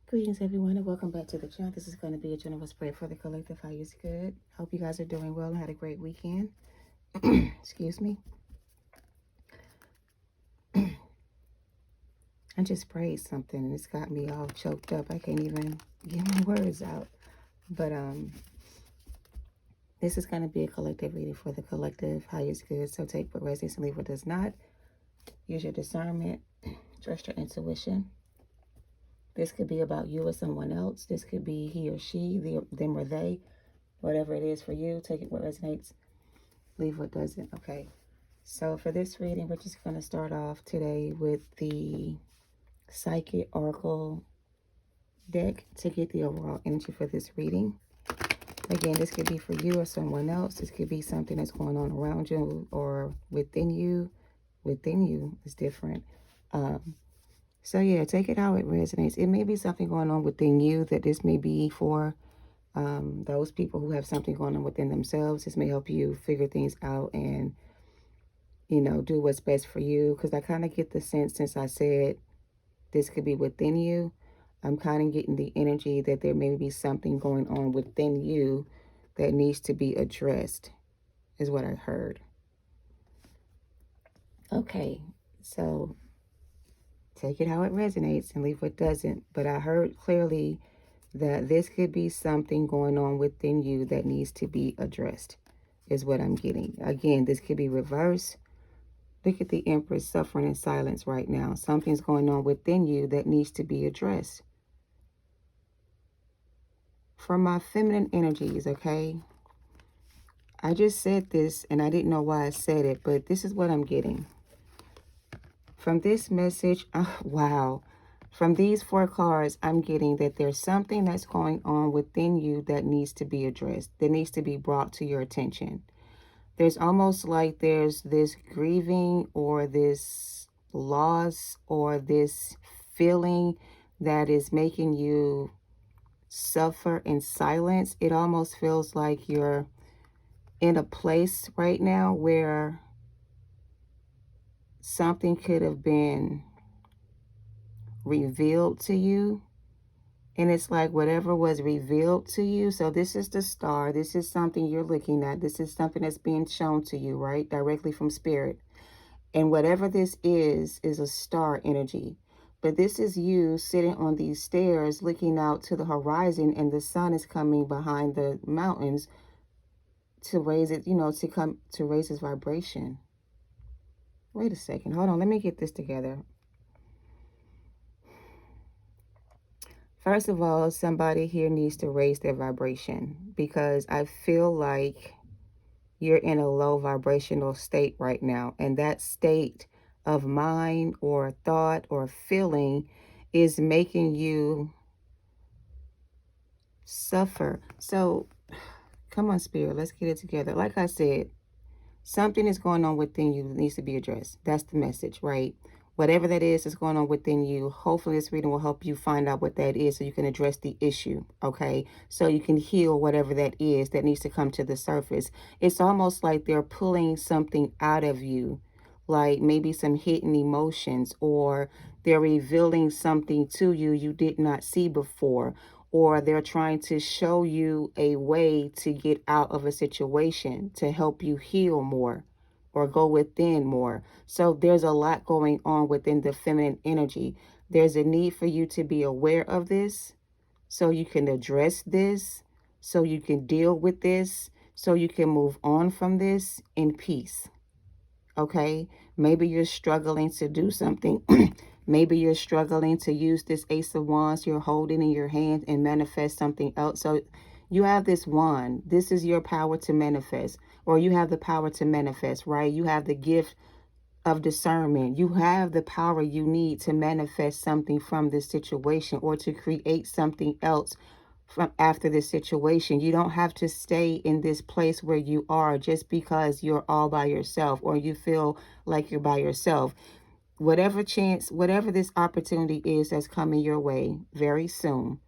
Greetings, everyone, and welcome back to the channel. This is going to be a general spread for the collective. How is good? Hope you guys are doing well and had a great weekend. Excuse me. I just prayed something and it's got me all choked up. I can't even get my words out. But this is going to be a collective reading for the collective. How is good? So take what resonates and leave what does not. Use your discernment. Trust your intuition. This could be about you or someone else. This could be he or she, them or they. Whatever it is for you, take it what resonates, leave what doesn't. Okay. So for this reading, we're just going to start off today with the Psychic Oracle deck to get the overall energy for this reading. Again, this could be for you or someone else. This could be something that's going on around you or within you. Within you is different. So yeah, take it how it resonates. It may be something going on within you that this may be for those people who have something going on within themselves. This may help you figure things out and, you know, do what's best for you. Because I kind of get the sense, since I said this could be within you, I'm kind of getting the energy that there may be something going on within you that needs to be addressed, is what I heard. Okay, so take it how it resonates and leave what doesn't. But I heard clearly that this could be something going on within you that needs to be addressed, is what I'm getting. Again, this could be reversed. Look at the Empress suffering in silence right now. Something's going on within you that needs to be addressed. For my feminine energies, okay? I just said this and I didn't know why I said it, but this is what I'm getting. From this message, wow. From these 4 cards, I'm getting that there's something that's going on within you that needs to be addressed, that needs to be brought to your attention. There's almost like there's this grieving or this loss or this feeling that is making you suffer in silence. It almost feels like you're in a place right now where something could have been revealed to you, and it's like whatever was revealed to you. So this is the star. This is something you're looking at. This is something that's being shown to you, right, directly from spirit. And whatever this is a star energy. But this is you sitting on these stairs looking out to the horizon, and the sun is coming behind the mountains to raise it, you know, to raise its vibration. Wait a second. Hold on. Let me get this together. First of all, somebody here needs to raise their vibration, because I feel like you're in a low vibrational state right now. And that state of mind or thought or feeling is making you suffer. So come on, Spirit, let's get it together. Like I said, something is going on within you that needs to be addressed. That's the message, right? Whatever that is that's going on within you, hopefully this reading will help you find out what that is so you can address the issue, okay? So you can heal whatever that is that needs to come to the surface. It's almost like they're pulling something out of you, like maybe some hidden emotions, or they're revealing something to you you did not see before, or they're trying to show you a way to get out of a situation to help you heal more or go within more. So there's a lot going on within the feminine energy. There's a need for you to be aware of this so you can address this, so you can deal with this, so you can move on from this in peace. Okay? Maybe you're struggling to do something. Maybe you're struggling to use this Ace of Wands you're holding in your hand and manifest something else. So you have this wand. This is your power to manifest, or you have the power to manifest, right? You have the gift of discernment. You have the power you need to manifest something from this situation, or to create something else from after this situation. You don't have to stay in this place where you are just because you're all by yourself, or you feel like you're by yourself. Whatever chance, whatever this opportunity is that's coming your way very soon,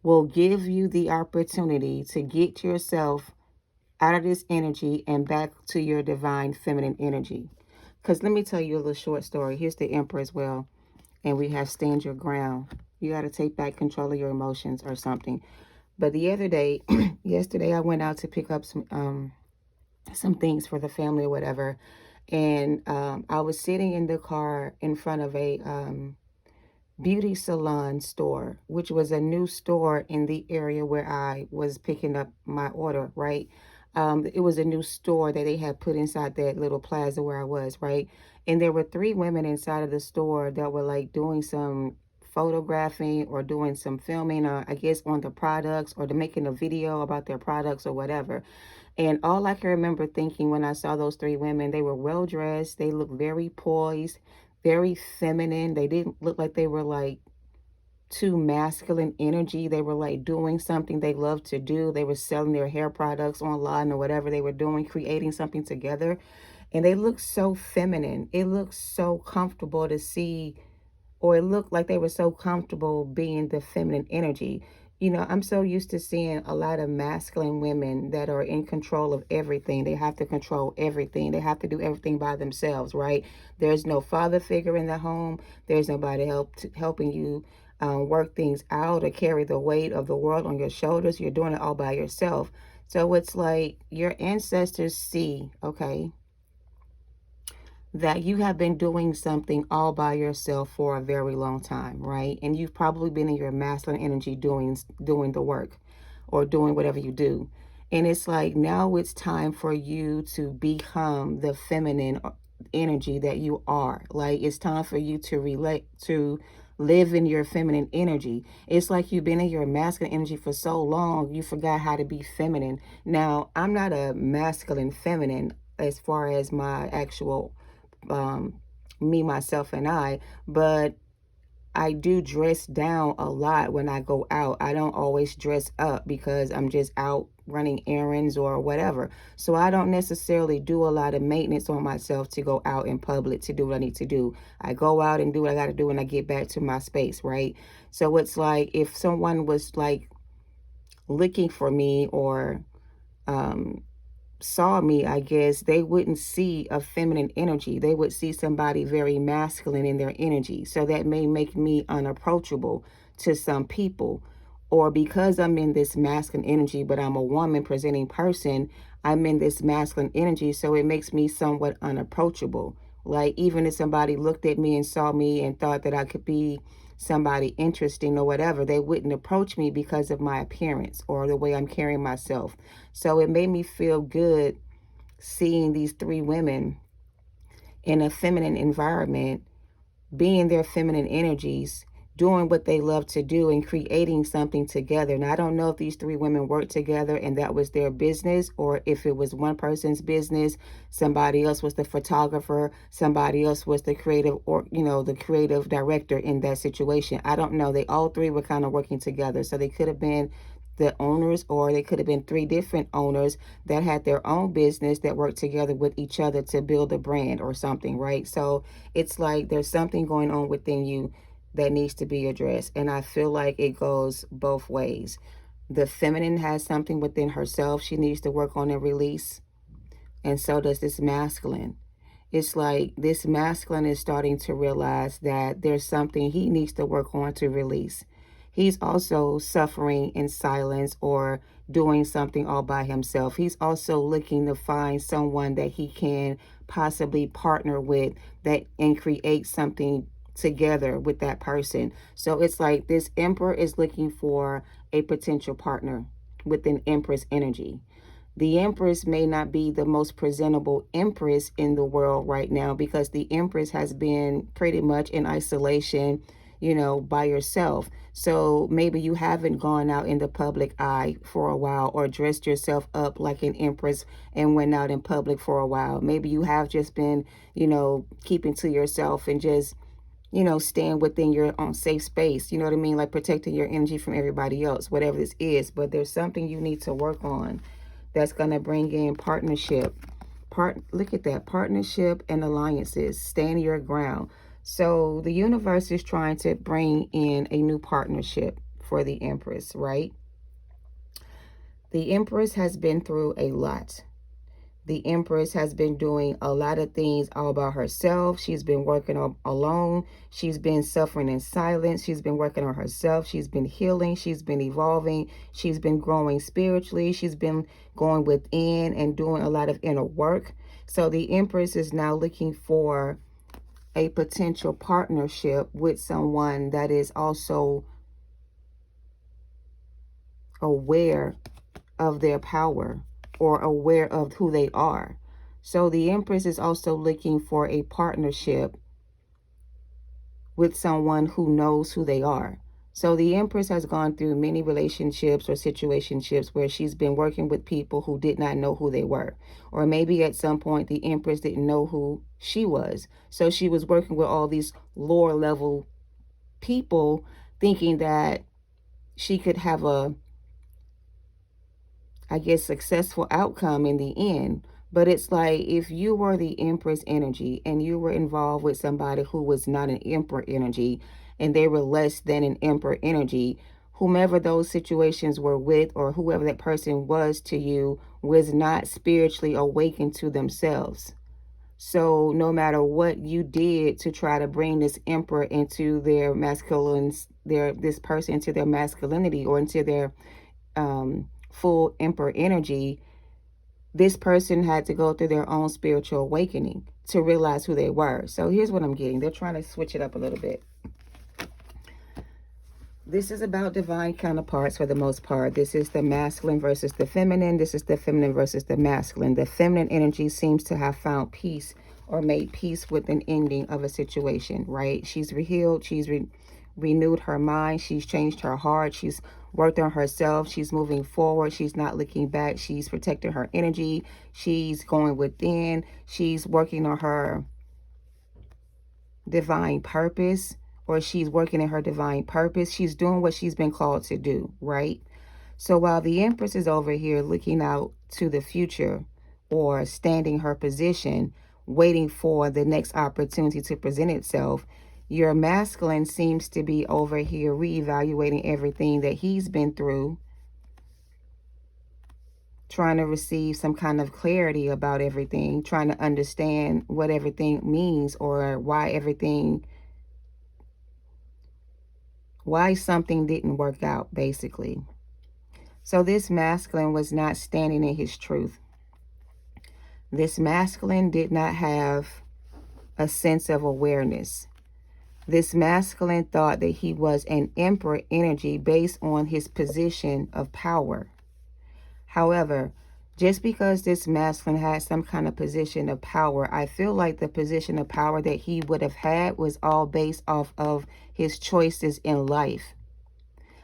will give you the opportunity to get yourself out of this energy and back to your divine feminine energy. Because let me tell you a little short story. Here's the Emperor as well. And we have Stand Your Ground. You got to take back control of your emotions or something. But the other day, yesterday, I went out to pick up some things for the family or whatever. And I was sitting in the car in front of a beauty salon store, which was a new store in the area where I was picking up my order, right? It was a new store that they had put inside that little plaza where I was, right? And there were three women inside of the store that were like doing some photographing or doing some filming, I guess on the products, or to making a video about their products or whatever. And all I can remember thinking when I saw those three women, they were well dressed. They looked very poised, very feminine. They didn't look like they were like too masculine energy. They were like doing something they loved to do. They were selling their hair products online or whatever they were doing, creating something together. And they looked so feminine. It looked so comfortable to see, or it looked like they were so comfortable being the feminine energy. You know, I'm so used to seeing a lot of masculine women that are in control of everything. They have to control everything. They have to do everything by themselves, right? There's no father figure in the home. There's nobody helping you work things out or carry the weight of the world on your shoulders. You're doing it all by yourself. So it's like your ancestors see, okay, that you have been doing something all by yourself for a very long time, right? And you've probably been in your masculine energy doing the work or doing whatever you do. And it's like now it's time for you to become the feminine energy that you are. Like it's time for you to relate to live in your feminine energy. It's like you've been in your masculine energy for so long, you forgot how to be feminine. Now, I'm not a masculine feminine as far as my actual um, me, myself, and I, but I do dress down a lot when I go out. I don't always dress up because I'm just out running errands or whatever. So I don't necessarily do a lot of maintenance on myself to go out in public to do what I need to do. I go out and do what I got to do and I get back to my space, right? So it's like if someone was like looking for me or saw me, I guess, they wouldn't see a feminine energy. They would see somebody very masculine in their energy. So that may make me unapproachable to some people. Or because I'm in this masculine energy, but I'm a woman presenting person, I'm in this masculine energy. So it makes me somewhat unapproachable. Like even if somebody looked at me and saw me and thought that I could be somebody interesting or whatever, they wouldn't approach me because of my appearance or the way I'm carrying myself. So it made me feel good seeing these three women in a feminine environment, being their feminine energies, doing what they love to do and creating something together. Now, I don't know if these three women worked together and that was their business, or if it was one person's business, somebody else was the photographer, somebody else was the creative, or, you know, the creative director in that situation. I don't know. They all three were kind of working together. So they could have been the owners, or they could have been three different owners that had their own business that worked together with each other to build a brand or something, right? So it's like there's something going on within you that needs to be addressed. And I feel like it goes both ways. The feminine has something within herself she needs to work on and release. And so does this masculine. It's like this masculine is starting to realize that there's something he needs to work on to release. He's also suffering in silence or doing something all by himself. He's also looking to find someone that he can possibly partner with that and create something together with that person. So it's like this Emperor is looking for a potential partner with an Empress energy. The Empress may not be the most presentable Empress in the world right now because the Empress has been pretty much in isolation, you know, by yourself. So maybe you haven't gone out in the public eye for a while or dressed yourself up like an Empress and went out in public for a while. Maybe you have just been, you know, keeping to yourself and just, you know, staying within your own safe space. You know what I mean? Like protecting your energy from everybody else, whatever this is. But there's something you need to work on that's going to bring in partnership. Look at that. Partnership and alliances. Stand your ground. So the universe is trying to bring in a new partnership for the Empress, right? The Empress has been through a lot. The Empress has been doing a lot of things all by herself. She's been working alone. She's been suffering in silence. She's been working on herself. She's been healing. She's been evolving. She's been growing spiritually. She's been going within and doing a lot of inner work. So the Empress is now looking for a potential partnership with someone that is also aware of their power or aware of who they are. So the Empress is also looking for a partnership with someone who knows who they are. So the Empress has gone through many relationships or situationships where she's been working with people who did not know who they were. Or maybe at some point the Empress didn't know who she was. So she was working with all these lower level people thinking that she could have a, I guess, successful outcome in the end. But it's like if you were the Empress energy and you were involved with somebody who was not an Emperor energy and they were less than an Emperor energy, whomever those situations were with or whoever that person was to you was not spiritually awakened to themselves. So no matter what you did to try to bring this Emperor into their masculine, this person into their masculinity or into their full Emperor energy, this person had to go through their own spiritual awakening to realize who they were. So here's what I'm getting. They're trying to switch it up a little bit. This is about divine counterparts for the most part. This is the masculine versus the feminine. This is the feminine versus the masculine. The feminine energy seems to have found peace or made peace with an ending of a situation, right? She's healed. She's renewed her mind. She's changed her heart. She's worked on herself. She's moving forward. She's not looking back. She's protecting her energy. She's going within. She's working on her divine purpose, or she's working in her divine purpose. She's doing what she's been called to do, right? So while the Empress is over here looking out to the future or standing her position, waiting for the next opportunity to present itself, your masculine seems to be over here reevaluating everything that he's been through, trying to receive some kind of clarity about everything, trying to understand what everything means or why something didn't work out, basically. So this masculine was not standing in his truth. This masculine did not have a sense of awareness. This masculine thought that he was an Emperor energy based on his position of power. However, just because this masculine had some kind of position of power, I feel like the position of power that he would have had was all based off of his choices in life.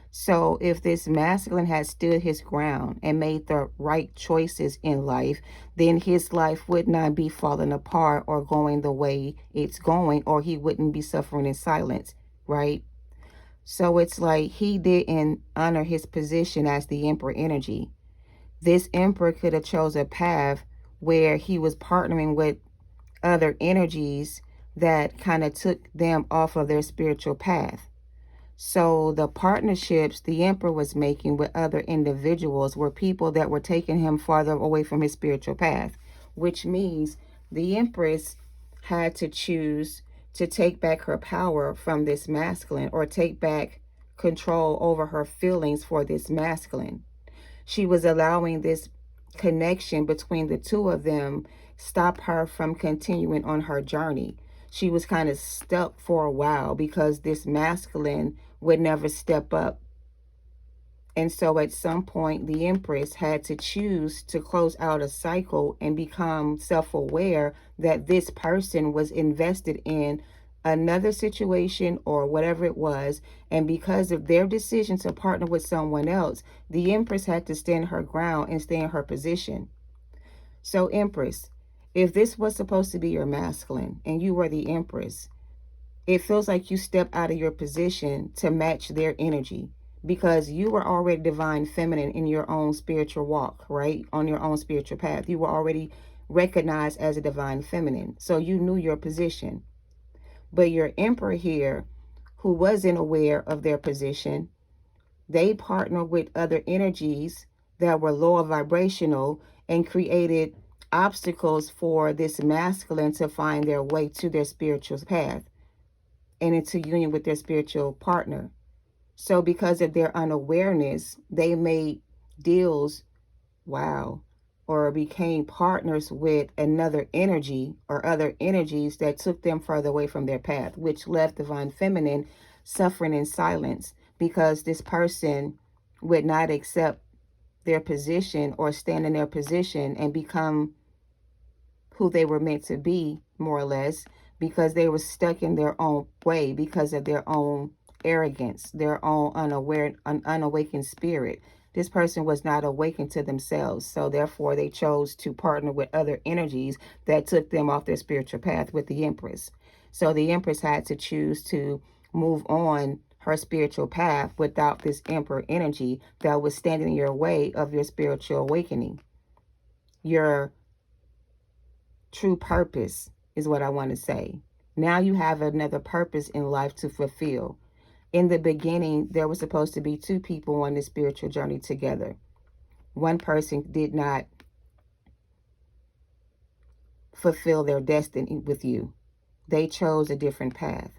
So if this masculine had stood his ground and made the right choices in life, then his life would not be falling apart or going the way it's going, or he wouldn't be suffering in silence, right? So it's like he didn't honor his position as the Emperor energy. This Emperor could have chose a path where he was partnering with other energies that kind of took them off of their spiritual path. So the partnerships the Emperor was making with other individuals were people that were taking him farther away from his spiritual path, which means the Empress had to choose to take back her power from this masculine, or take back control over her feelings for this masculine. She was allowing this connection between the two of them stop her from continuing on her journey. She was kind of stuck for a while because this masculine would never step up. And so at some point, the Empress had to choose to close out a cycle and become self-aware that this person was invested in another situation or whatever it was. And because of their decision to partner with someone else, the Empress had to stand her ground and stay in her position. So Empress, if this was supposed to be your masculine and you were the Empress, it feels like you stepped out of your position to match their energy, because you were already divine feminine in your own spiritual walk, right? On your own spiritual path. You were already recognized as a divine feminine. So you knew your position. But your Emperor here, who wasn't aware of their position, they partnered with other energies that were lower vibrational and created obstacles for this masculine to find their way to their spiritual path and into union with their spiritual partner. So because of their unawareness, they made deals, wow, or became partners with another energy or other energies that took them further away from their path, which left divine feminine suffering in silence because this person would not accept their position or stand in their position and become who they were meant to be, more or less, because they were stuck in their own way because of their own arrogance, their own unawakened spirit. This person was not awakened to themselves, so therefore they chose to partner with other energies that took them off their spiritual path with the Empress. So the Empress had to choose to move on her spiritual path without this Emperor energy that was standing in your way of your spiritual awakening. Your true purpose is what I want to say. Now you have another purpose in life to fulfill. In the beginning, there was supposed to be two people on this spiritual journey together. One person did not fulfill their destiny with you. They chose a different path.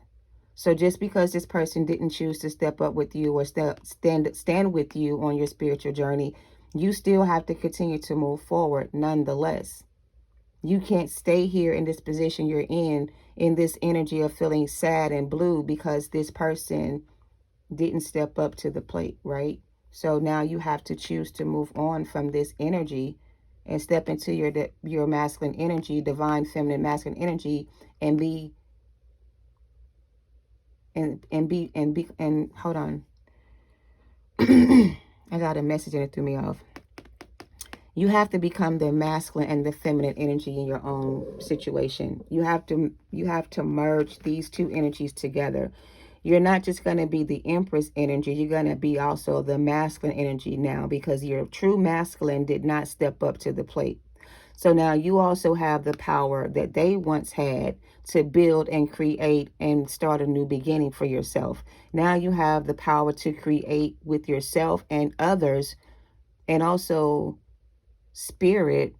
So just because this person didn't choose to step up with you or stand with you on your spiritual journey, you still have to continue to move forward nonetheless. You can't stay here in this position you're in this energy of feeling sad and blue because this person didn't step up to the plate, right? So now you have to choose to move on from this energy and step into your masculine energy, divine feminine masculine energy, and be and hold on. I got a message and it threw me off. You have to become the masculine and the feminine energy in your own situation. You have to merge these two energies together. You're not just going to be the Empress energy. You're going to be also the masculine energy now because your true masculine did not step up to the plate. So now you also have the power that they once had to build and create and start a new beginning for yourself. Now you have the power to create with yourself and others, and also spirit,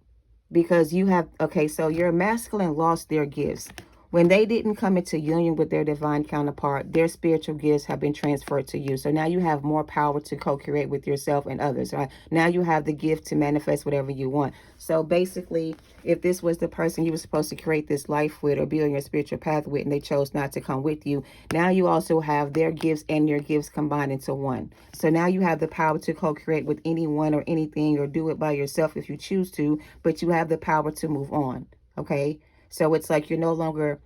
because you have, okay, so your masculine lost their gifts. When they didn't come into union with their divine counterpart, their spiritual gifts have been transferred to you. So now you have more power to co-create with yourself and others, right? Now you have the gift to manifest whatever you want. So basically, if this was the person you were supposed to create this life with or be on your spiritual path with, and they chose not to come with you, now you also have their gifts and your gifts combined into one. So now you have the power to co-create with anyone or anything, or do it by yourself if you choose to, but you have the power to move on, okay? So it's like you're no longer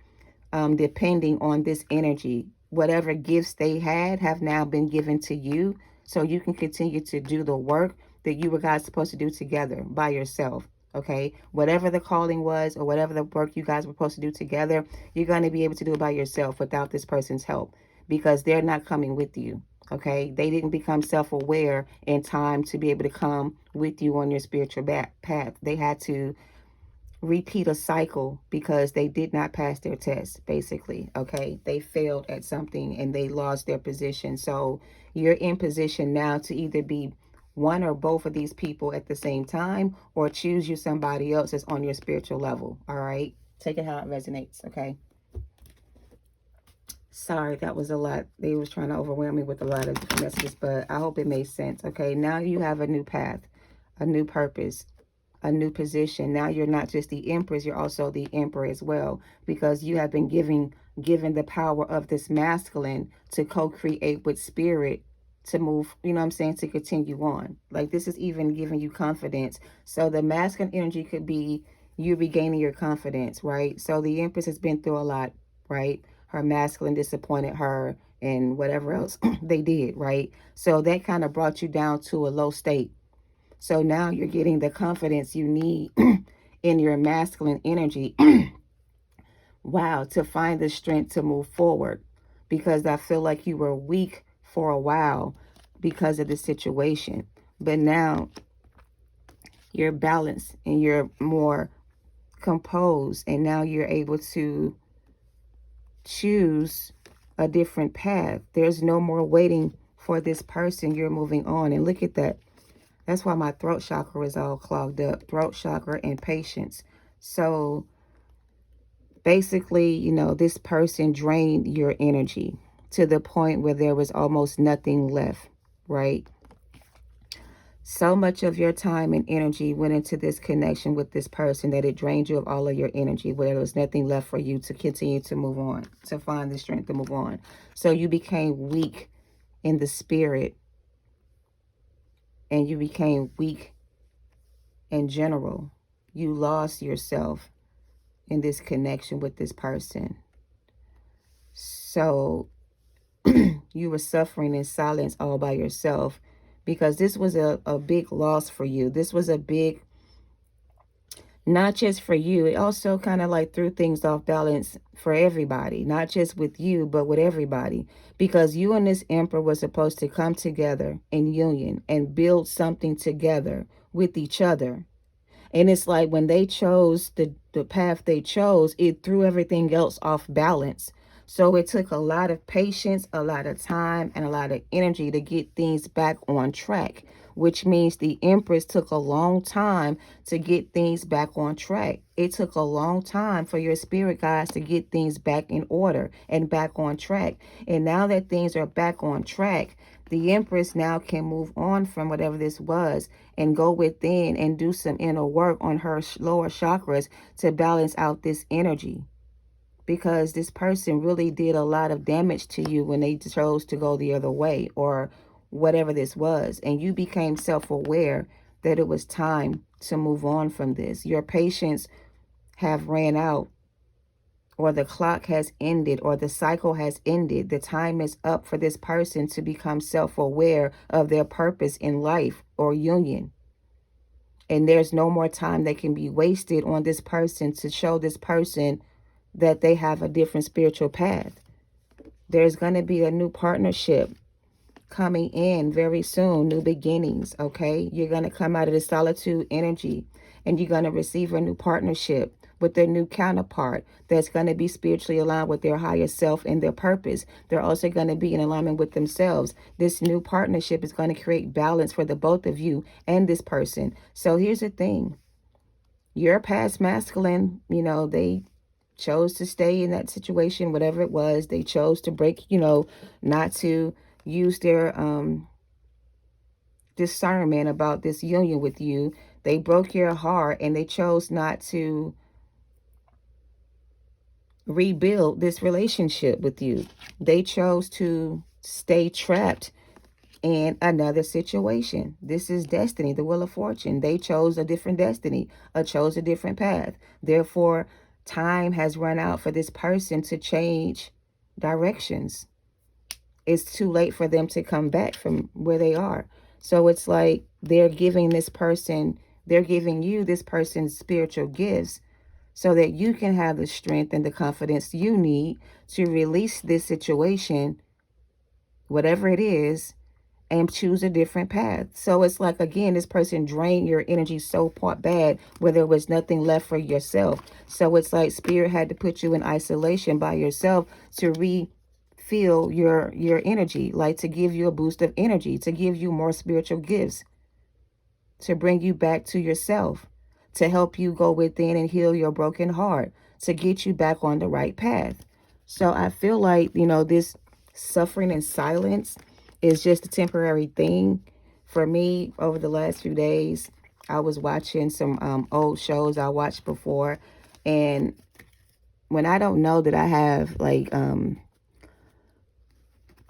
depending on this energy. Whatever gifts they had have now been given to you, so you can continue to do the work that you were guys supposed to do together by yourself, okay? Whatever the calling was or whatever the work you guys were supposed to do together, you're going to be able to do it by yourself without this person's help because they're not coming with you, okay? They didn't become self-aware in time to be able to come with you on your spiritual path. They had to repeat a cycle because they did not pass their test, basically, okay? They failed at something and they lost their position. So you're in position now to either be one or both of these people at the same time, or choose you somebody else that's on your spiritual level, all right? Take it how it resonates, okay? Sorry, that was a lot. They was trying to overwhelm me with a lot of different messages, but I hope it made sense, okay? Now you have a new path, a new purpose, a new position. Now you're not just the Empress, you're also the Emperor as well, because you have been given the power of this masculine to co-create with spirit to move, you know what I'm saying, to continue on. Like, this is even giving you confidence. So the masculine energy could be you regaining your confidence, right? So the Empress has been through a lot, right? Her masculine disappointed her and whatever else they did, right? So that kind of brought you down to a low state. So now you're getting the confidence you need in your masculine energy. Wow, to find the strength to move forward, because I feel like you were weak for a while because of the situation. But now you're balanced and you're more composed, and now you're able to choose a different path. There's no more waiting for this person. You're moving on. And look at that. That's why my throat chakra is all clogged up. Throat chakra and patience. So basically, you know, this person drained your energy to the point where there was almost nothing left, right? So much of your time and energy went into this connection with this person that it drained you of all of your energy, where there was nothing left for you to continue to move on, to find the strength to move on. So you became weak in the spirit, and you became weak in general. You lost yourself in this connection with this person. So you were suffering in silence all by yourself, because this was a big loss for you. This was a big, not just for you, it also kind of like threw things off balance for everybody, not just with you, but with everybody, because you and this emperor were supposed to come together in union and build something together with each other. And it's like when they chose the path they chose, it threw everything else off balance. So it took a lot of patience, a lot of time, and a lot of energy to get things back on track, which means the Empress took a long time to get things back on track. It took a long time for your spirit guides to get things back in order and back on track. And now that things are back on track, the Empress now can move on from whatever this was and go within and do some inner work on her lower chakras to balance out this energy. Because this person really did a lot of damage to you when they chose to go the other way or whatever this was. And you became self-aware that it was time to move on from this. Your patience have ran out, or the clock has ended, or the cycle has ended. The time is up for this person to become self-aware of their purpose in life or union. And there's no more time that can be wasted on this person to show this person that they have a different spiritual path. There's going to be a new partnership coming in very soon, new beginnings, okay? You're going to come out of the solitude energy and you're going to receive a new partnership with their new counterpart that's going to be spiritually aligned with their higher self and their purpose. They're also going to be in alignment with themselves. This new partnership is going to create balance for the both of you and this person. So here's the thing. Your past masculine, you know, they chose to stay in that situation, whatever it was. They chose to break, you know, not to use their discernment about this union with you. They broke your heart and they chose not to rebuild this relationship with you. They chose to stay trapped in another situation. This is destiny, the wheel of fortune. They chose a different destiny, or chose a different path. Therefore, time has run out for this person to change directions. It's too late for them to come back from where they are. So it's like they're giving this person, they're giving you this person's spiritual gifts so that you can have the strength and the confidence you need to release this situation, whatever it is, and choose a different path. So it's like, again, this person drained your energy so bad where there was nothing left for yourself. So it's like spirit had to put you in isolation by yourself to refill your energy, like to give you a boost of energy, to give you more spiritual gifts, to bring you back to yourself, to help you go within and heal your broken heart, to get you back on the right path. So I feel like, you know, this suffering in silence is just a temporary thing. For me, over the last few days, I was watching some old shows I watched before. And when I don't know that I have, like,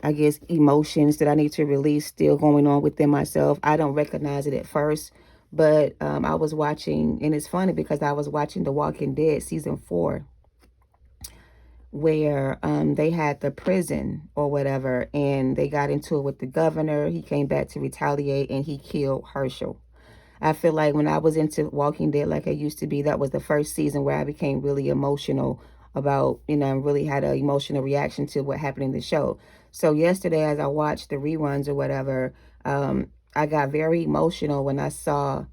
I guess, emotions that I need to release still going on within myself, I don't recognize it at first. But I was watching, and it's funny because I was watching The Walking Dead season 4, where they had the prison or whatever, and they got into it with the governor. He came back to retaliate, and he killed Herschel. I feel like when I was into Walking Dead like I used to be, that was the first season where I became really emotional about, you know, really had an emotional reaction to what happened in the show. So yesterday, as I watched the reruns or whatever, I got very emotional when I saw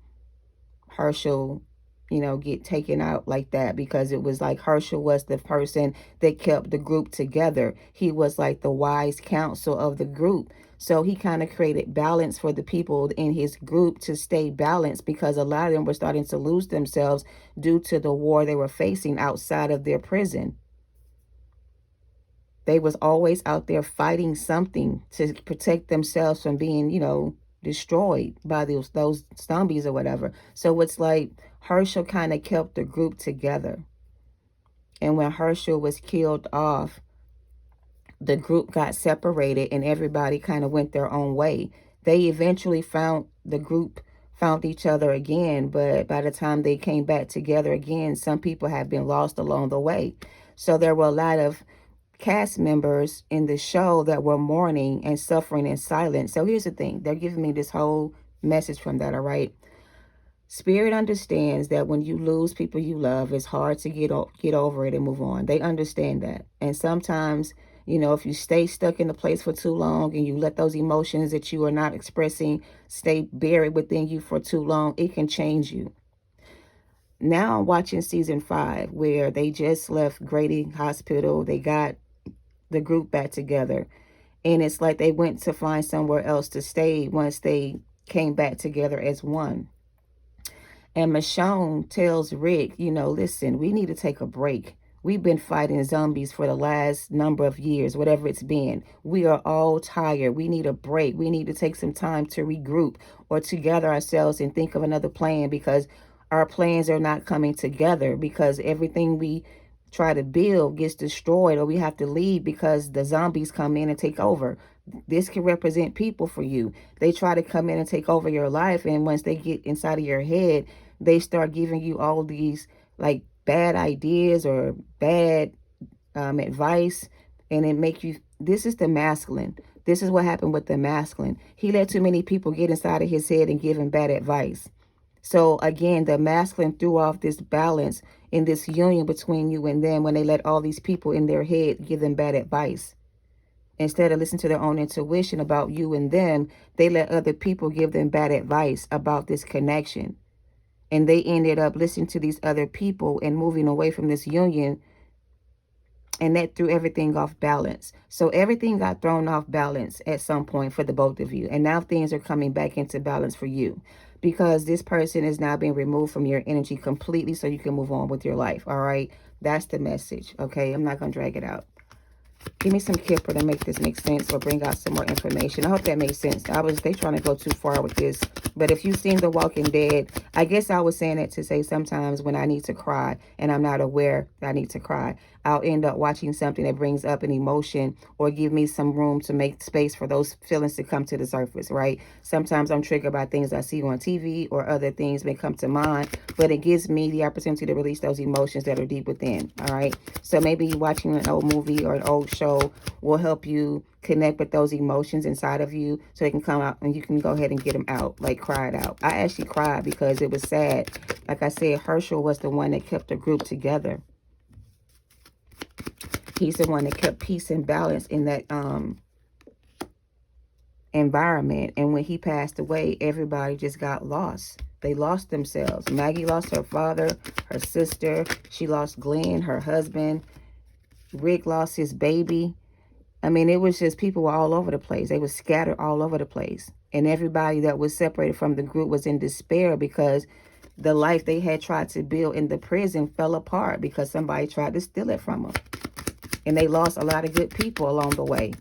Herschel get taken out like that, because it was like Herschel was the person that kept the group together. He was like the wise counsel of the group. So he kind of created balance for the people in his group to stay balanced, because a lot of them were starting to lose themselves due to the war they were facing outside of their prison. They was always out there fighting something to protect themselves from being, destroyed by those zombies or whatever. So it's like Herschel kind of kept the group together. And when Herschel was killed off, the group got separated and everybody kind of went their own way. They eventually the group found each other again, but by the time they came back together again, some people had been lost along the way. So there were a lot of cast members in the show that were mourning and suffering in silence. So here's the thing. They're giving me this whole message from that, all right? Spirit understands that when you lose people you love, it's hard to get over it and move on. They understand that. And sometimes, if you stay stuck in a place for too long and you let those emotions that you are not expressing stay buried within you for too long, it can change you. Now I'm watching season 5, where they just left Grady Hospital. They got the group back together. And it's like they went to find somewhere else to stay once they came back together as one. And Michonne tells Rick, listen, we need to take a break. We've been fighting zombies for the last number of years, whatever it's been. We are all tired. We need a break. We need to take some time to regroup or to gather ourselves and think of another plan, because our plans are not coming together, because everything we try to build gets destroyed, or we have to leave because the zombies come in and take over. This can represent people for you. They try to come in and take over your life, and once they get inside of your head, they start giving you all these like bad ideas or bad advice, and it make you, this is the masculine. This is what happened with the masculine. He let too many people get inside of his head and give him bad advice. So again, the masculine threw off this balance in this union between you and them when they let all these people in their head give them bad advice. Instead of listening to their own intuition about you and them, they let other people give them bad advice about this connection. And they ended up listening to these other people and moving away from this union. And that threw everything off balance. So everything got thrown off balance at some point for the both of you. And now things are coming back into balance for you, because this person is now being removed from your energy completely so you can move on with your life. All right. That's the message. Okay. I'm not going to drag it out. Give me some Kipper to make this make sense, or bring out some more information. I hope that makes sense. They trying to go too far with this. But if you've seen The Walking Dead, I guess I was saying it to say sometimes when I need to cry and I'm not aware that I need to cry, I'll end up watching something that brings up an emotion or give me some room to make space for those feelings to come to the surface, right? Sometimes I'm triggered by things I see on TV or other things may come to mind, but it gives me the opportunity to release those emotions that are deep within, all right? So maybe watching an old movie or an old show will help you connect with those emotions inside of you so they can come out and you can go ahead and get them out, like cry it out. I actually cried because it was sad. Like I said, Herschel was the one that kept the group together. He's the one that kept peace and balance in that environment. And when he passed away, everybody just got lost. They lost themselves. Maggie lost her father, her sister. She lost Glenn, her husband. Rick lost his baby. I mean, it was just people were all over the place. They were scattered all over the place. And everybody that was separated from the group was in despair because the life they had tried to build in the prison fell apart because somebody tried to steal it from them. And they lost a lot of good people along the way.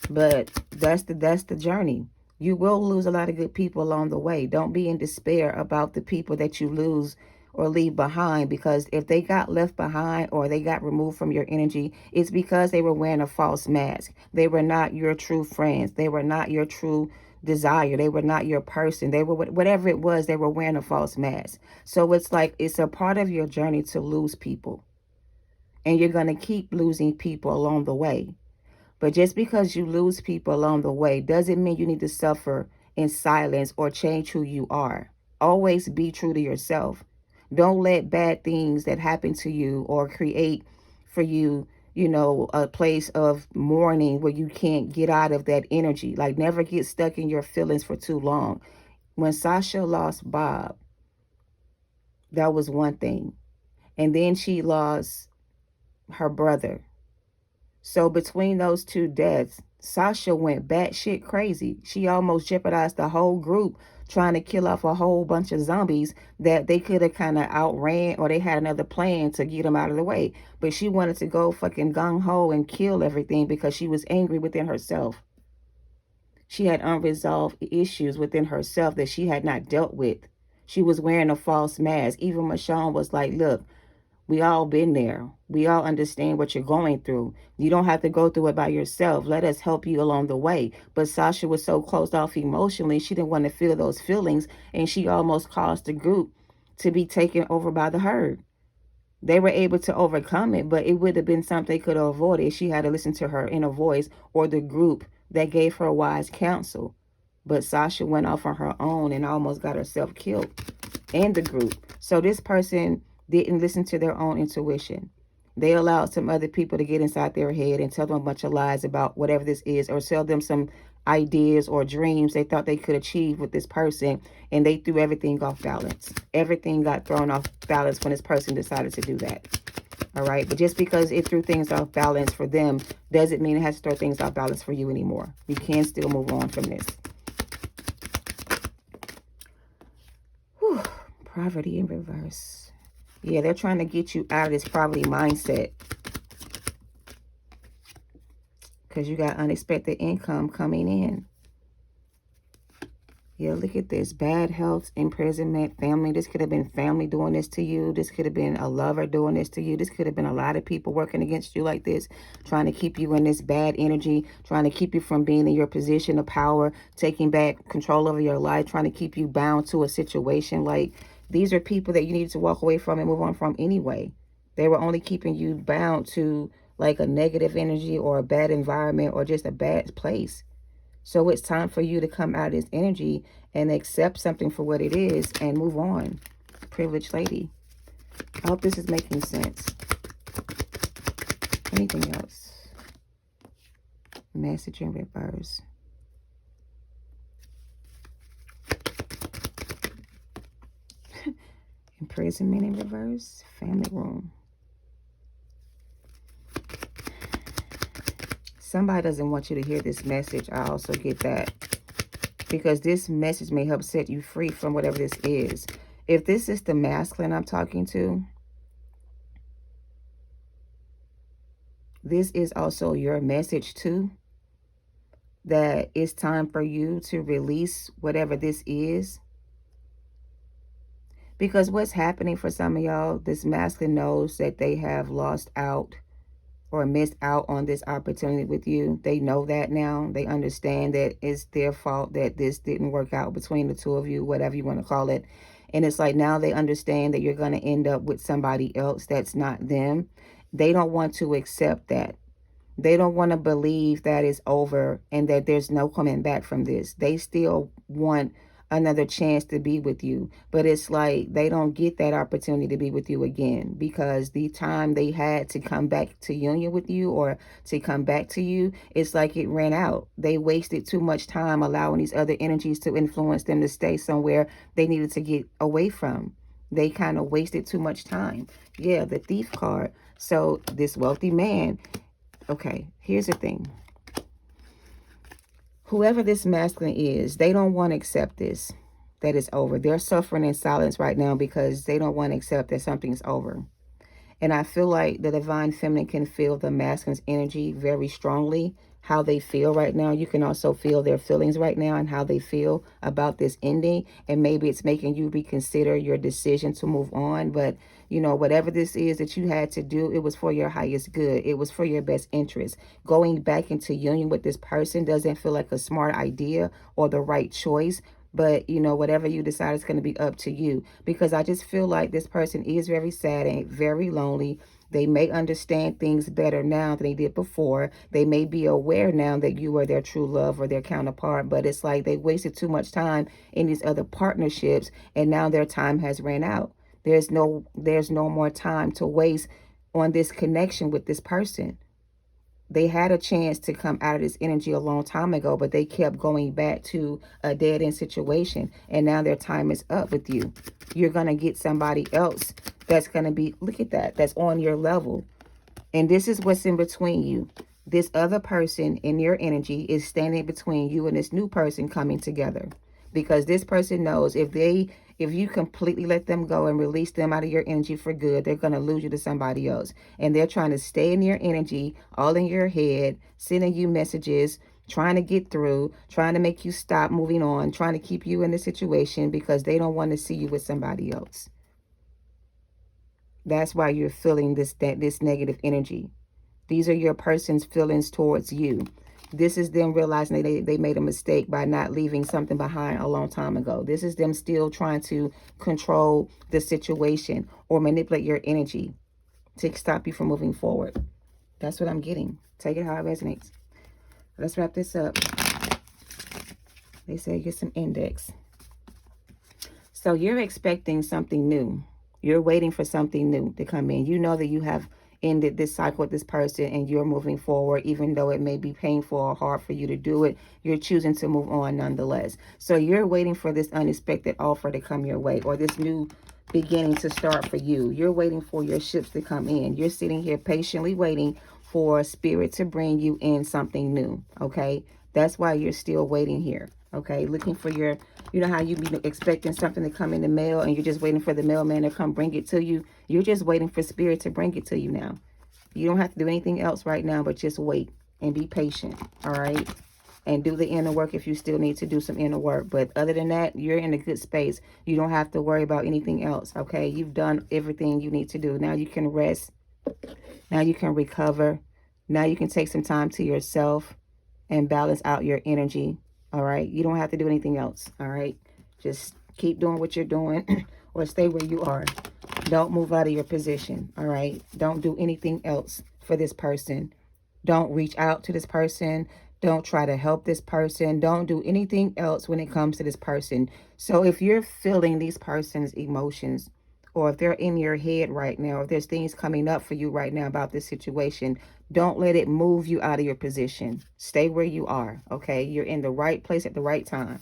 But that's the journey. You will lose a lot of good people along the way. Don't be in despair about the people that you lose or leave behind, because if they got left behind or they got removed from your energy, it's because they were wearing a false mask. They were not your true friends. They were not your true desire. They were not your person. They were whatever it was, they were wearing a false mask. So it's like it's a part of your journey to lose people. And you're going to keep losing people along the way. But just because you lose people along the way doesn't mean you need to suffer in silence or change who you are. Always be true to yourself. Don't let bad things that happen to you or create for you, a place of mourning where you can't get out of that energy. Like, never get stuck in your feelings for too long. When Sasha lost Bob, That was one thing. And then she lost her brother. So between those two deaths, Sasha went batshit crazy. She almost jeopardized the whole group trying to kill off a whole bunch of zombies that they could have kind of outran, or they had another plan to get them out of the way. But she wanted to go fucking gung-ho and kill everything because she was angry within herself. She had unresolved issues within herself that she had not dealt with. She was wearing a false mask. Even Michonne was like, look, we all been there. We all understand what you're going through. You don't have to go through it by yourself. Let us help you along the way. But Sasha was so closed off emotionally, she didn't want to feel those feelings, and she almost caused the group to be taken over by the herd. They were able to overcome it, but it would have been something they could have avoided if she had to listen to her inner voice or the group that gave her wise counsel. But Sasha went off on her own and almost got herself killed and the group. So this person didn't listen to their own intuition. They allowed some other people to get inside their head and tell them a bunch of lies about whatever this is, or sell them some ideas or dreams they thought they could achieve with this person, and they threw everything off balance. Everything got thrown off balance when this person decided to do that. All right, but just because it threw things off balance for them doesn't mean it has to throw things off balance for you anymore. You can still move on from this. Whew. Poverty in reverse. Yeah, they're trying to get you out of this poverty mindset, because you got unexpected income coming in. Yeah, look at this. Bad health, imprisonment, family. This could have been family doing this to you. This could have been a lover doing this to you. This could have been a lot of people working against you like this, trying to keep you in this bad energy, trying to keep you from being in your position of power, taking back control over your life, trying to keep you bound to a situation. Like, these are people that you needed to walk away from and move on from anyway. They were only keeping you bound to like a negative energy or a bad environment or just a bad place. So it's time for you to come out of this energy and accept something for what it is and move on. Privileged lady. I hope this is making sense. Anything else? Message in reverse. Imprisonment in reverse. Family room. Somebody doesn't want you to hear this message. I also get that. Because this message may help set you free from whatever this is. If this is the masculine I'm talking to, this is also your message too. That it's time for you to release whatever this is. Because what's happening for some of y'all, this masculine knows that they have lost out or missed out on this opportunity with you. They know that now. They understand that it's their fault that this didn't work out between the two of you, whatever you want to call it. And it's like now they understand that you're going to end up with somebody else that's not them. They don't want to accept that. They don't want to believe that it's over and that there's no coming back from this. They still want another chance to be with you, but it's like they don't get that opportunity to be with you again, because the time they had to come back to union with you or to come back to you, it's like it ran out. They wasted too much time allowing these other energies to influence them to stay somewhere they needed to get away from. They kind of wasted too much time. Yeah, the Thief card. So this wealthy man, okay, here's the thing. Whoever this masculine is, they don't want to accept this, that it's over. They're suffering in silence right now because they don't want to accept that something's over. And I feel like the divine feminine can feel the masculine's energy very strongly, how they feel right now. You can also feel their feelings right now and how they feel about this ending. And maybe it's making you reconsider your decision to move on. But, you know, whatever this is that you had to do, it was for your highest good. It was for your best interest. Going back into union with this person doesn't feel like a smart idea or the right choice. But, you know, whatever you decide is going to be up to you. Because I just feel like this person is very sad and very lonely. They may understand things better now than they did before. They may be aware now that you are their true love or their counterpart. But it's like they wasted too much time in these other partnerships. And now their time has ran out. There's no more time to waste on this connection with this person. They had a chance to come out of this energy a long time ago, but they kept going back to a dead-end situation. And now their time is up with you. You're going to get somebody else that's going to be, look at that, that's on your level. And this is what's in between you. This other person in your energy is standing between you and this new person coming together. Because this person knows if you completely let them go and release them out of your energy for good, they're going to lose you to somebody else. And they're trying to stay in your energy, all in your head, sending you messages, trying to get through, trying to make you stop moving on, trying to keep you in the situation because they don't want to see you with somebody else. That's why you're feeling this negative energy. These are your person's feelings towards you. This is them realizing they made a mistake by not leaving something behind a long time ago. This is them still trying to control the situation or manipulate your energy to stop you from moving forward. That's what I'm getting. Take it how it resonates. Let's wrap this up. They say get some index. So you're expecting something new. You're waiting for something new to come in. You know that you have ended this cycle with this person and you're moving forward, even though it may be painful or hard for you to do it. You're choosing to move on nonetheless. So you're waiting for this unexpected offer to come your way, or this new beginning to start for you. You're waiting for your ships to come in. You're sitting here patiently waiting for spirit to bring you in something new. Okay, that's why you're still waiting here. Okay, looking for your, you know how you be expecting something to come in the mail and you're just waiting for the mailman to come bring it to you. You're just waiting for spirit to bring it to you now. You don't have to do anything else right now, but just wait and be patient. All right, and do the inner work if you still need to do some inner work. But other than that, you're in a good space. You don't have to worry about anything else. Okay, you've done everything you need to do. Now you can rest. Now you can recover. Now you can take some time to yourself and balance out your energy. All right, you don't have to do anything else. All right, just keep doing what you're doing or stay where you are. Don't move out of your position. All right, don't do anything else for this person. Don't reach out to this person. Don't try to help this person. Don't do anything else when it comes to this person. So if you're feeling these person's emotions, or if they're in your head right now, if there's things coming up for you right now about this situation, don't let it move you out of your position. Stay where you are, okay? You're in the right place at the right time.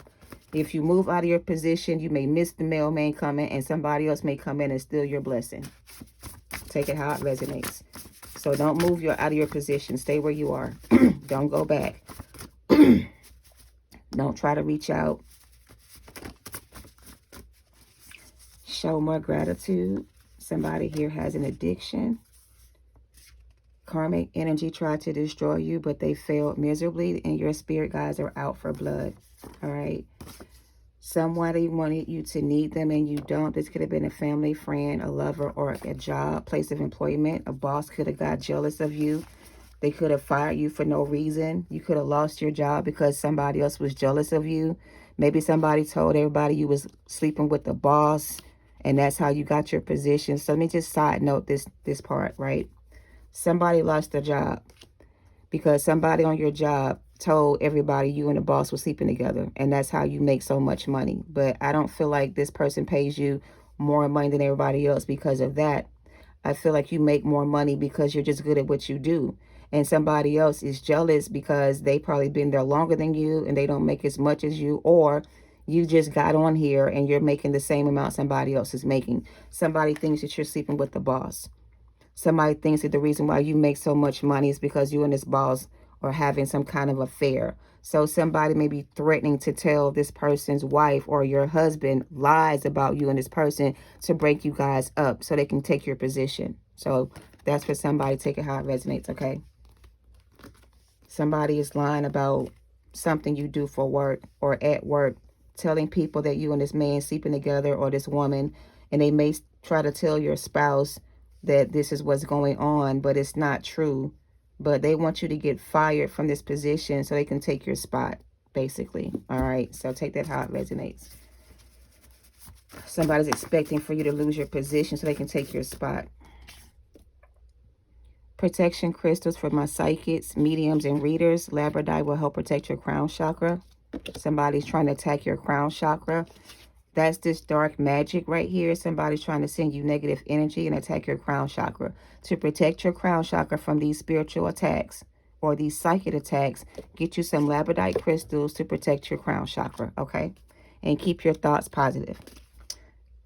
If you move out of your position, you may miss the mailman coming and somebody else may come in and steal your blessing. Take it how it resonates. So don't move out of your position. Stay where you are. Don't go back. Don't try to reach out. Show more gratitude. Somebody here has an addiction. Karmic energy tried to destroy you, but they failed miserably, and your spirit guides are out for blood. All right. Somebody wanted you to need them and you don't. This could have been a family, friend, a lover, or a job, place of employment. A boss could have got jealous of you. They could have fired you for no reason. You could have lost your job because somebody else was jealous of you. Maybe somebody told everybody you was sleeping with the boss, and that's how you got your position. So let me just side note this part, right? Somebody lost their job because somebody on your job told everybody you and the boss were sleeping together, and that's how you make so much money. But I don't feel like this person pays you more money than everybody else because of that. I feel like you make more money because you're just good at what you do, and somebody else is jealous because they probably been there longer than you and they don't make as much as you, or you just got on here and you're making the same amount somebody else is making. Somebody thinks that you're sleeping with the boss. Somebody thinks that the reason why you make so much money is because you and this boss are having some kind of affair. So somebody may be threatening to tell this person's wife or your husband lies about you and this person to break you guys up so they can take your position. So that's for somebody. Take it how it resonates, okay? Somebody is lying about something you do for work or at work, telling people that you and this man sleeping together or this woman, and they may try to tell your spouse that this is what's going on, but it's not true. But they want you to get fired from this position so they can take your spot, basically. All right, so take that how it resonates. Somebody's expecting for you to lose your position so they can take your spot. Protection crystals for my psychics, mediums, and readers. Labradorite will help protect your crown chakra. Somebody's trying to attack your crown chakra. That's this dark magic right here. Somebody's trying to send you negative energy and attack your crown chakra. To protect your crown chakra from these spiritual attacks, or these psychic attacks, get you some labradorite crystals to protect your crown chakra, okay? And keep your thoughts positive.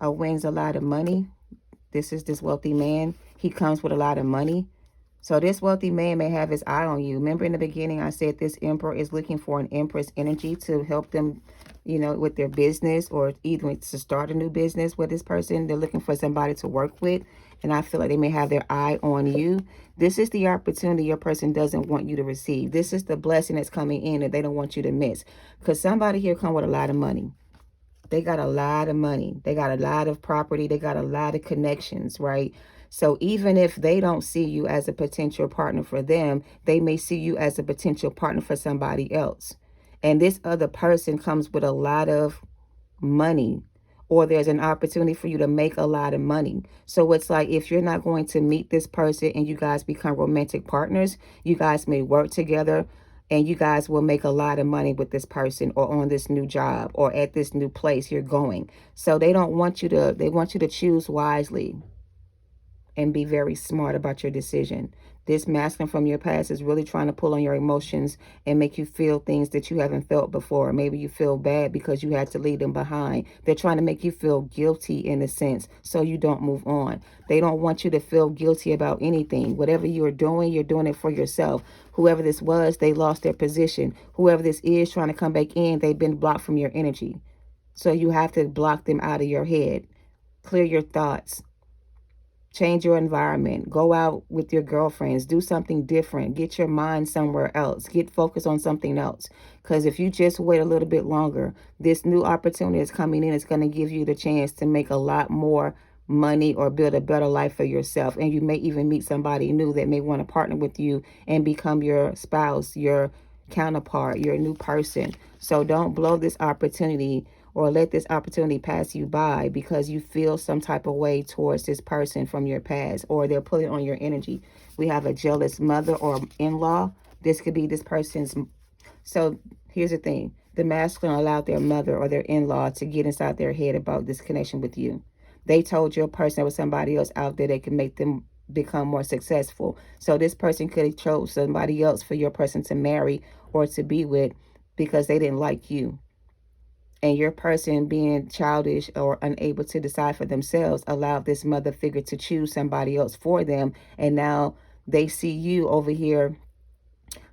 Wins a lot of money. This is this wealthy man. He comes with a lot of money. So this wealthy man may have his eye on you. Remember in the beginning, I said this emperor is looking for an empress energy to help them, you know, with their business, or either to start a new business with this person. They're looking for somebody to work with. And I feel like they may have their eye on you. This is the opportunity your person doesn't want you to receive. This is the blessing that's coming in that they don't want you to miss. Because somebody here come with a lot of money. They got a lot of money. They got a lot of property. They got a lot of connections, right? So even if they don't see you as a potential partner for them, they may see you as a potential partner for somebody else. And this other person comes with a lot of money, or there's an opportunity for you to make a lot of money. So it's like, if you're not going to meet this person and you guys become romantic partners, you guys may work together and you guys will make a lot of money with this person, or on this new job, or at this new place you're going. So they want you to choose wisely and be very smart about your decision. This masculine from your past is really trying to pull on your emotions and make you feel things that you haven't felt before. Maybe you feel bad because you had to leave them behind. They're trying to make you feel guilty in a sense, so you don't move on. They don't want you to feel guilty about anything. Whatever you're doing it for yourself. Whoever this was, they lost their position. Whoever this is trying to come back in, they've been blocked from your energy. So you have to block them out of your head. Clear your thoughts. Change your environment. Go out with your girlfriends. Do something different. Get your mind somewhere else. Get focused on something else. Because if you just wait a little bit longer, this new opportunity is coming in. It's going to give you the chance to make a lot more money or build a better life for yourself. And you may even meet somebody new that may want to partner with you and become your spouse, your counterpart, your new person. So don't blow this opportunity, or let this opportunity pass you by because you feel some type of way towards this person from your past, or they're pulling on your energy. We have a jealous mother or in-law. This could be this person's. So here's the thing. The masculine allowed their mother or their in-law to get inside their head about this connection with you. They told your person there was somebody else out there that could make them become more successful. So this person could have chose somebody else for your person to marry or to be with because they didn't like you. And your person, being childish or unable to decide for themselves, allowed this mother figure to choose somebody else for them. And now they see you over here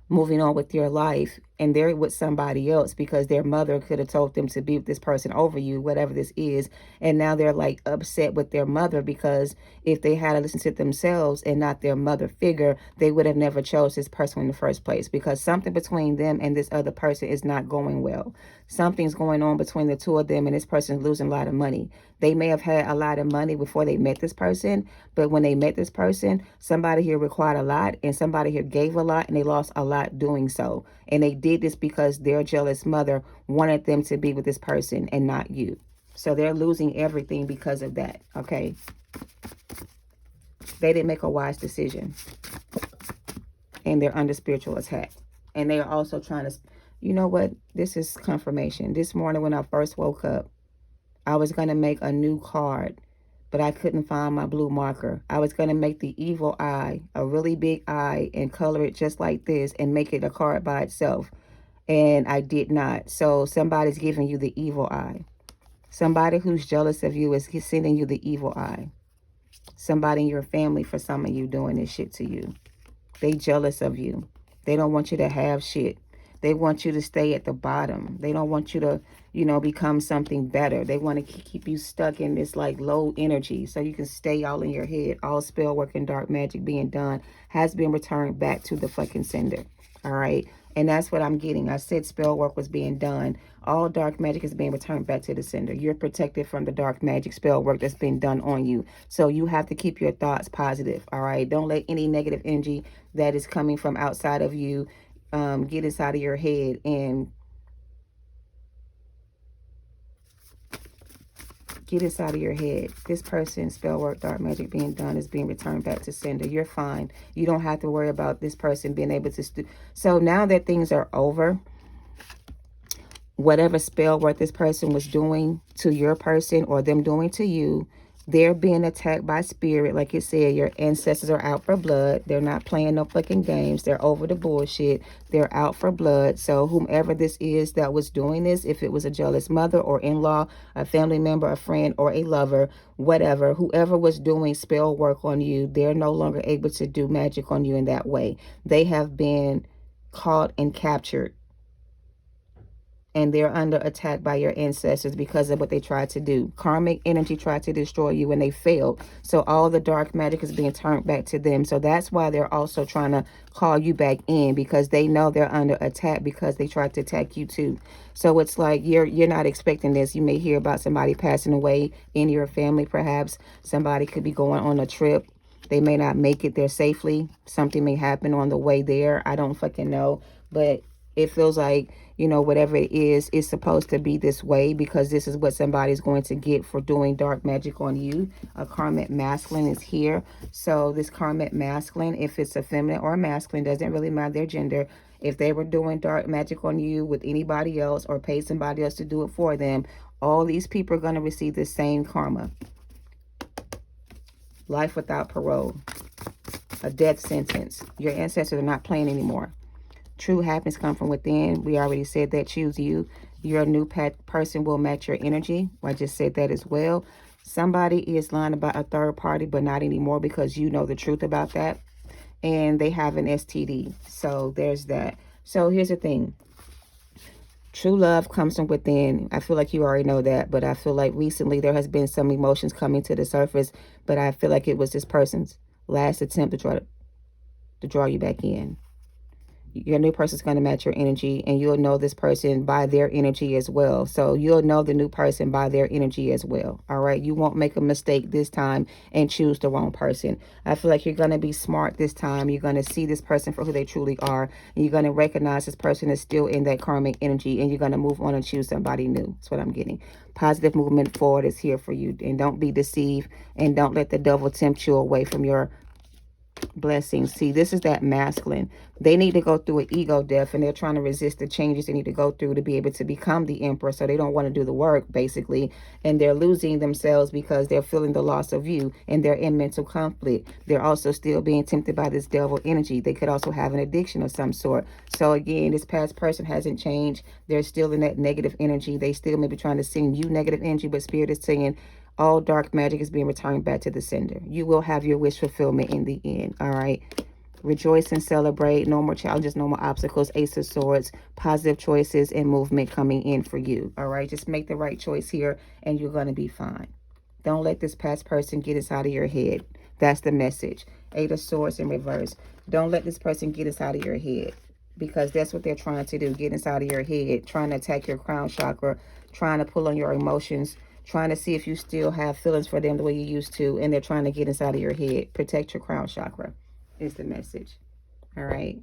moving on with your life, and they're with somebody else because their mother could have told them to be with this person over you, whatever this is. And now they're like upset with their mother, because if they had to listen to themselves and not their mother figure, they would have never chose this person in the first place, because something between them and this other person is not going well. Something's going on between the two of them, and this person's losing a lot of money. They may have had a lot of money before they met this person, but when they met this person, somebody here required a lot and somebody here gave a lot, and they lost a lot doing so. And they did this because their jealous mother wanted them to be with this person and not you. So they're losing everything because of that, okay? They didn't make a wise decision, and they're under spiritual attack. And they are also trying to, you know what? This is confirmation. This morning when I first woke up, I was going to make a new card, but I couldn't find my blue marker. I was going to make the evil eye, a really big eye, and color it just like this and make it a card by itself. And I did not. So somebody's giving you the evil eye. Somebody who's jealous of you is sending you the evil eye. Somebody in your family, for some of you, doing this shit to you. They jealous of you. They don't want you to have shit. They want you to stay at the bottom. They don't want you to, you know, become something better. They want to keep you stuck in this like low energy so you can stay all in your head. All spell work and dark magic being done has been returned back to the fucking sender. All right. And that's what I'm getting. I said spell work was being done. All dark magic is being returned back to the sender. You're protected from the dark magic spell work that's been done on you. So you have to keep your thoughts positive. All right. Don't let any negative energy that is coming from outside of you get inside of your head and get inside of your head. This person, spell work, dark magic being done is being returned back to sender. You're fine. You don't have to worry about this person being able to. So now that things are over, whatever spell work this person was doing to your person or them doing to you, They're being attacked by spirit. Like it said, your ancestors are out for blood. They're not playing no fucking games. They're over the bullshit. They're out for blood. So whomever this is that was doing this, if it was a jealous mother or in-law, a family member, a friend, or a lover, whatever, whoever was doing spell work on you, they're no longer able to do magic on you in that way. They have been caught and captured, and they're under attack by your ancestors because of what they tried to do. Karmic energy tried to destroy you and they failed. So all the dark magic is being turned back to them. So that's why they're also trying to call you back in, because they know they're under attack because they tried to attack you too. So it's like you're not expecting this. You may hear about somebody passing away in your family, perhaps. Somebody could be going on a trip. They may not make it there safely. Something may happen on the way there. I don't fucking know. But it feels like, you know, whatever it is, it's supposed to be this way because this is what somebody's going to get for doing dark magic on you. A karmic masculine is here. So this karmic masculine, if it's a feminine or a masculine, doesn't really matter their gender. If they were doing dark magic on you with anybody else or paid somebody else to do it for them, all these people are going to receive the same karma. Life without parole. A death sentence. Your ancestors are not playing anymore. True happiness comes from within. We already said that. Choose you. Your new person will match your energy. I just said that as well. Somebody is lying about a third party, but not anymore because you know the truth about that. And they have an STD. So there's that. So here's the thing. True love comes from within. I feel like you already know that, but I feel like recently there has been some emotions coming to the surface, but I feel like it was this person's last attempt to draw you back in. Your new person's going to match your energy, and you'll know this person by their energy as well. So you'll know the new person by their energy as well. All right. You won't make a mistake this time and choose the wrong person. I feel like you're going to be smart this time. You're going to see this person for who they truly are. And you're going to recognize this person is still in that karmic energy, and you're going to move on and choose somebody new. That's what I'm getting. Positive movement forward is here for you. And don't be deceived, and don't let the devil tempt you away from your blessings. See, this is that masculine. They need to go through an ego death, and they're trying to resist the changes they need to go through to be able to become the emperor. So they don't want to do the work, basically, and they're losing themselves because they're feeling the loss of you, and they're in mental conflict. They're also still being tempted by this devil energy. They could also have an addiction of some sort. So again, this past person hasn't changed. They're still in that negative energy. They still may be trying to send you negative energy, but spirit is saying all dark magic is being returned back to the sender. You will have your wish fulfillment in the end. All right. Rejoice and celebrate. No more challenges, no more obstacles. Ace of Swords. Positive choices and movement coming in for you. All right. Just make the right choice here and you're going to be fine. Don't let this past person get inside of your head. That's the message. Eight of Swords in reverse. Don't let this person get inside of your head, because that's what they're trying to do. Get inside of your head. Trying to attack your crown chakra. Trying to pull on your emotions. Trying to see if you still have feelings for them the way you used to, and they're trying to get inside of your head. Protect your crown chakra is the message. All right.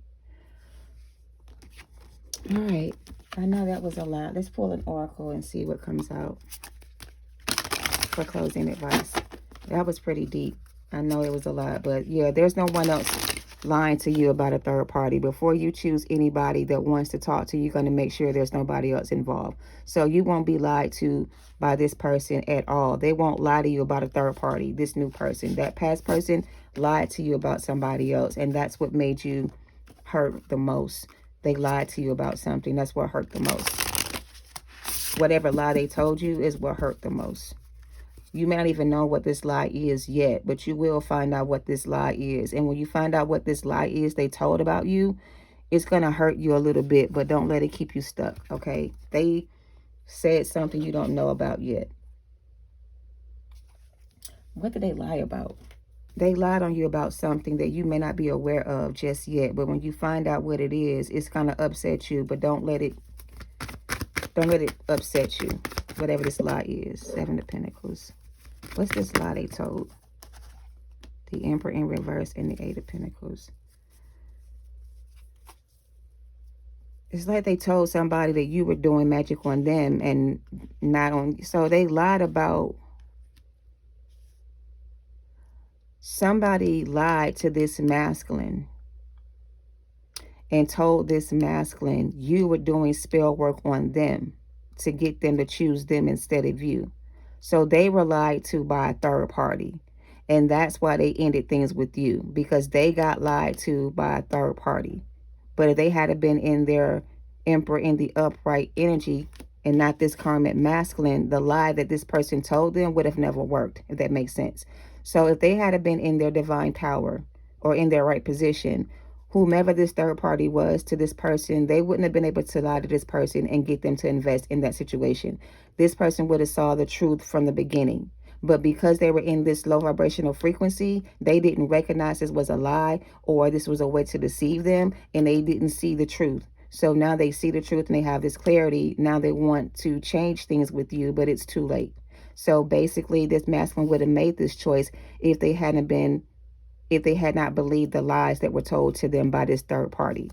All right. I know that was a lot. Let's pull an oracle and see what comes out for closing advice. That was pretty deep. I know it was a lot, but yeah, there's no one else lying to you about a third party. Before you choose anybody that wants to talk to you, you're going to make sure there's nobody else involved. So you won't be lied to by this person at all. They won't lie to you about a third party, this new person. That past person lied to you about somebody else, and that's what made you hurt the most. They lied to you about something. That's what hurt the most. Whatever lie they told you is what hurt the most. You may not even know what this lie is yet, but you will find out what this lie is. And when you find out what this lie is they told about you, it's going to hurt you a little bit, but don't let it keep you stuck, okay? They said something you don't know about yet. What did they lie about? They lied on you about something that you may not be aware of just yet, but when you find out what it is, it's going to upset you, but don't let it upset you, whatever this lie is. Seven of Pentacles. What's this lie they told? The Emperor in reverse and the Eight of Pentacles. It's like they told somebody that you were doing magic on them and not on. So they lied about. Somebody lied to this masculine and told this masculine you were doing spell work on them to get them to choose them instead of you. So they were lied to by a third party. And that's why they ended things with you, because they got lied to by a third party. But if they had been in their Emperor in the upright energy and not this karmic masculine, the lie that this person told them would have never worked, if that makes sense. So if they had been in their divine power or in their right position, whomever this third party was to this person, they wouldn't have been able to lie to this person and get them to invest in that situation. This person would have saw the truth from the beginning. But because they were in this low vibrational frequency, they didn't recognize this was a lie or this was a way to deceive them, and they didn't see the truth. So now they see the truth and they have this clarity. Now they want to change things with you, but it's too late. So basically, this masculine would have made this choice if they had not believed the lies that were told to them by this third party.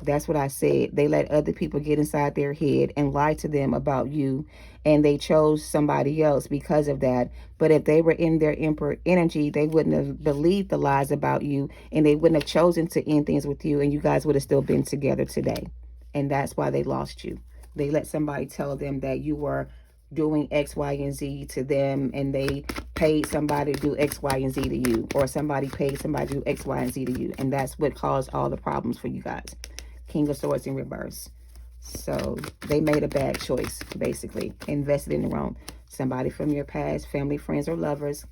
That's what I said. They let other people get inside their head and lie to them about you, and they chose somebody else because of that. But if they were in their Emperor energy, they wouldn't have believed the lies about you, and they wouldn't have chosen to end things with you, and you guys would have still been together today. And that's why they lost you. They let somebody tell them that you were doing X, Y, and Z to them, and they paid somebody to do X, Y, and Z to you, or somebody paid somebody to do X, Y, and Z to you, and that's what caused all the problems for you guys. King of Swords in reverse. So they made a bad choice, basically. Invested in the wrong. Somebody from your past, family, friends, or lovers,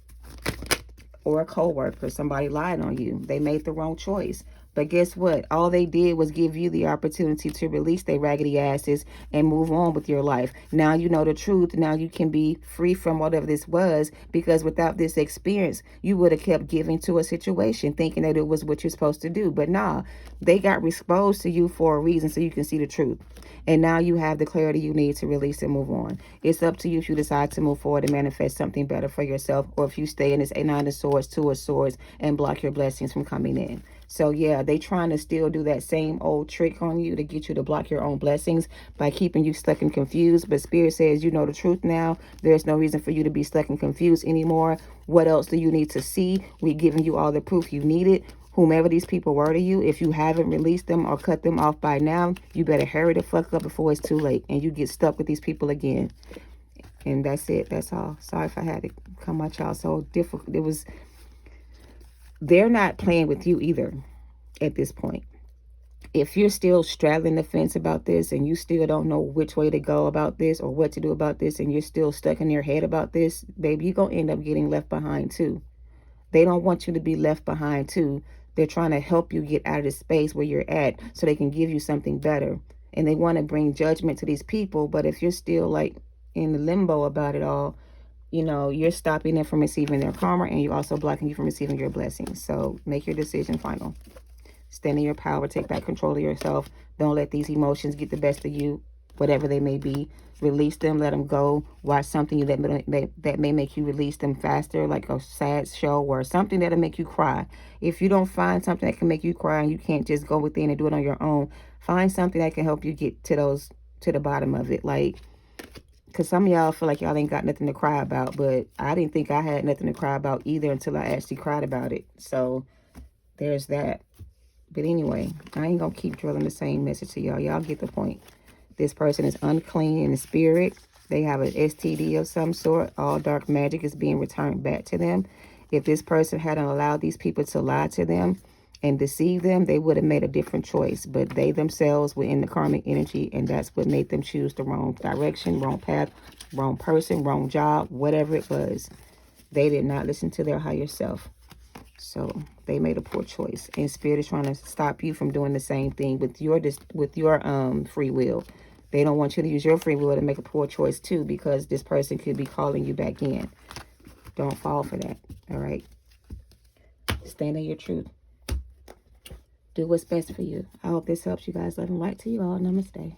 or a co-worker, somebody lied on you. They made the wrong choice. But guess what? All they did was give you the opportunity to release their raggedy asses and move on with your life. Now you know the truth. Now you can be free from whatever this was, because without this experience, you would have kept giving to a situation thinking that it was what you're supposed to do. But nah, they got exposed to you for a reason so you can see the truth. And now you have the clarity you need to release and move on. It's up to you if you decide to move forward and manifest something better for yourself, or if you stay in this Nine of Swords, Two of Swords, and block your blessings from coming in. So yeah, they trying to still do that same old trick on you to get you to block your own blessings by keeping you stuck and confused. But Spirit says you know the truth now. There's no reason for you to be stuck and confused anymore. What else do you need to see? We're giving you all the proof you needed. Whomever these people were to you, if you haven't released them or cut them off by now, you better hurry the fuck up before it's too late and you get stuck with these people again. And that's it. That's all. Sorry if I had to come at y'all so difficult. They're not playing with you either at this point. If you're still straddling the fence about this and you still don't know which way to go about this or what to do about this, and you're still stuck in your head about this, baby, you're going to end up getting left behind too. They don't want you to be left behind too. They're trying to help you get out of the space where you're at so they can give you something better. And they want to bring judgment to these people. But if you're still like in the limbo about it all, you know, you're stopping them from receiving their karma, and you're also blocking you from receiving your blessings. So make your decision final. Stand in your power. Take back control of yourself. Don't let these emotions get the best of you, whatever they may be. Release them. Let them go. Watch something that may make you release them faster, like a sad show or something that'll make you cry. If you don't find something that can make you cry and you can't just go within and do it on your own, find something that can help you get to the bottom of it. Like, because some of y'all feel like y'all ain't got nothing to cry about, but I didn't think I had nothing to cry about either until I actually cried about it. So there's that. But anyway, I ain't going to keep drilling the same message to y'all. Y'all get the point. This person is unclean in the spirit. They have an STD of some sort. All dark magic is being returned back to them. If this person hadn't allowed these people to lie to them and deceive them, they would have made a different choice. But they themselves were in the karmic energy, and that's what made them choose the wrong direction, wrong path, wrong person, wrong job, whatever it was. They did not listen to their higher self. So they made a poor choice, and Spirit is trying to stop you from doing the same thing with your free will. They don't want you to use your free will to make a poor choice too, because this person could be calling you back in. Don't fall for that. All right. Stand in your truth. Do what's best for you. I hope this helps you guys. Love and light to you all. Namaste.